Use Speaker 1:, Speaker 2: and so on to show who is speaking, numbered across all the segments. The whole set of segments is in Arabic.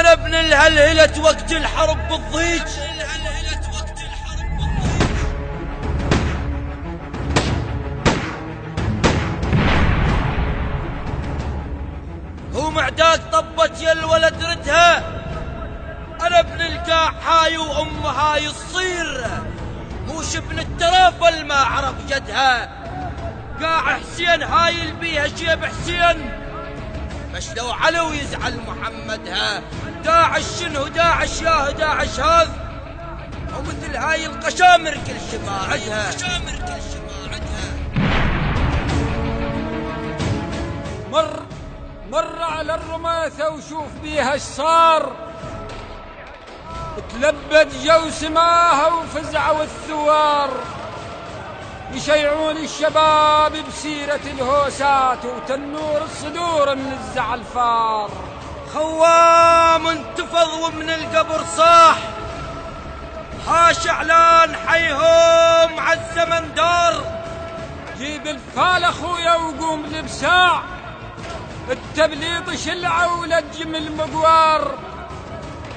Speaker 1: أنا ابن الهلهلة وقت الحرب بالضيج. هو معداك طبت يا الولد ردها. أنا ابن الكاع هاي وأم هاي الصير، موش ابن الترافل ما عرف جدها. قاع حسين هاي البيها شيب حسين، مش لو علو يزعل محمدها. داعش شنو داعش ياه داعش هذ، ومثل هاي القشامر كل شماعتها.
Speaker 2: مر على الرماثة وشوف بيها اش صار، تلبد جو سماها وفزعوا الثوار، يشيعون الشباب بسيرة الهوسات وتنور الصدور من الزعل فار.
Speaker 1: خوام انتفض ومن القبر صاح، حاش اعلان حيهم عالزمن دار.
Speaker 2: جيب الفال اخويا وقوم لبساع، التبليط شلعه ولجم المقوار.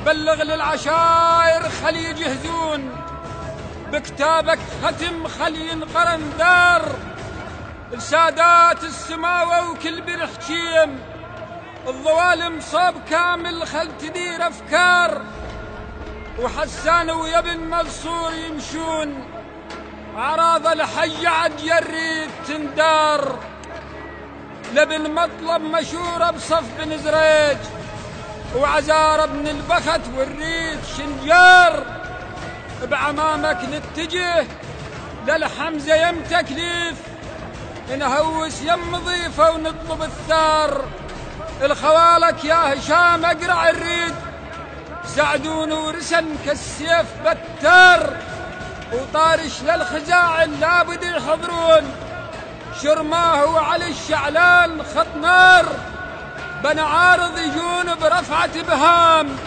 Speaker 2: بلغ للعشائر خلي يجهزون، بكتابك ختم خلي ينقرن دار. السادات السماوة وكل برحكيم، الظوالم صوب كامل خل تدير افكار. وحسان ويا ابن منصور يمشون، اعراض الحج عالجريد تندار. لبن مطلب مشورة بصف بن زريج، وعزار بن البخت والريد شنجار. بعمامك نتجه للحمزة يم تكليف، نهوس يم ضيفة ونطلب الثار. الخوالك يا هشام اقرع الريد، سعدون ورسن كالسيف بتار. وطارش للخزاعل لابد يحضرون، شرماه وعلى الشعلان خط نار. بن عارض يجون برفعة بهام،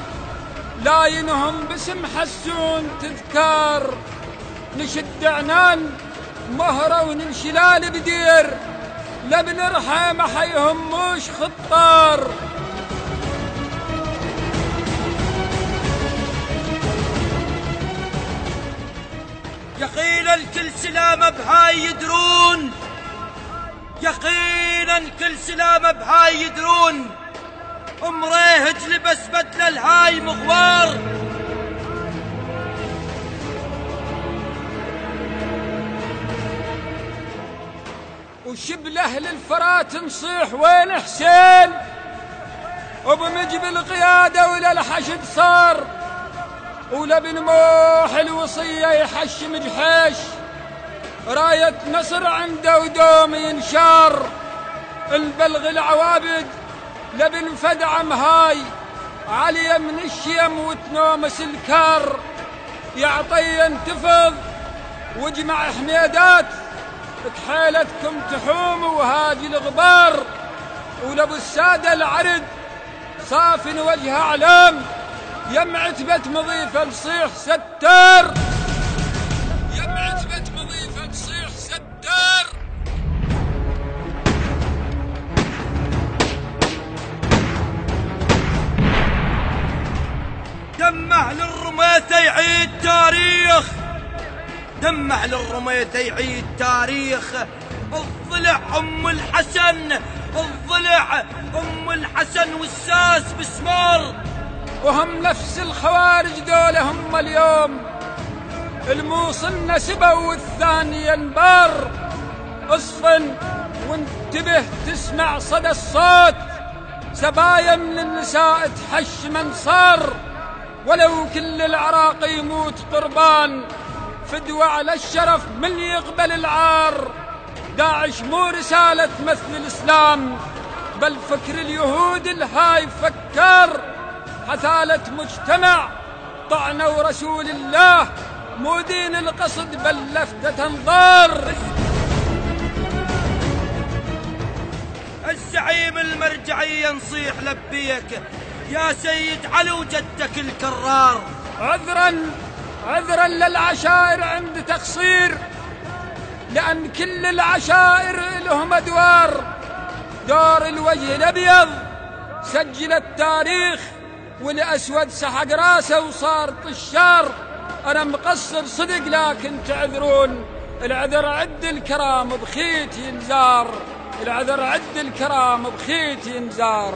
Speaker 2: لاينهم باسم حسون تذكار. نشد عنان مهرة وننشلال بدير، لبنرحى ما حيهموش خطار.
Speaker 1: يقينا الكل سلامة بهاي يدرون، يقينا الكل سلامة بهاي يدرون. مريهج لبس بدله الهاي مغوار.
Speaker 2: وشبله للفرات نصيح وين حسين، وبمجب القيادة ولا الحشد صار. ولبن موح الوصية يحشم جحيش، راية نصر عنده ودوم ينشار. البلغ العوابد لبن فدعم هاي، علي من الشيم وتنومس الكار. يعطي ينتفض واجمع حميدات، كحيلتكم تحوم وهاجي الغبار. ولابو السادة العرد صاف وجه اعلام، يم عتبة مضيفة لصيح ستار. يم عتبة مضيفة لصيح ستار.
Speaker 1: دمه للرميثة يعيد تاريخ، دمه للرميثة يعيد تاريخ. الضلع ام الحسن، الضلع ام الحسن والساس بسمار.
Speaker 2: وهم نفس الخوارج دول هم اليوم، الموصل نسبه والثاني ينبار. اصفن وانتبه تسمع صدى الصوت، سبايا من النساء تحش من صار. ولو كل العراق يموت قربان، فدوى على الشرف من يقبل العار. داعش مو رسالة مثل الإسلام، بل فكر اليهود الهاي فكار. حثالة مجتمع طعنوا رسول الله، مو دين القصد بل لفتة انظار.
Speaker 1: الزعيم المرجعية نصيح لبيك يا سيد علي وجدك الكرار.
Speaker 2: عذرا للعشائر عند تقصير، لأن كل العشائر لهم أدوار. دور الوجه الأبيض سجل التاريخ، والأسود سحق راسه وصار طشار. أنا مقصر صدق لكن تعذرون، العذر عد الكرام بخيت ينزار، العذر عد الكرام بخيت ينزار.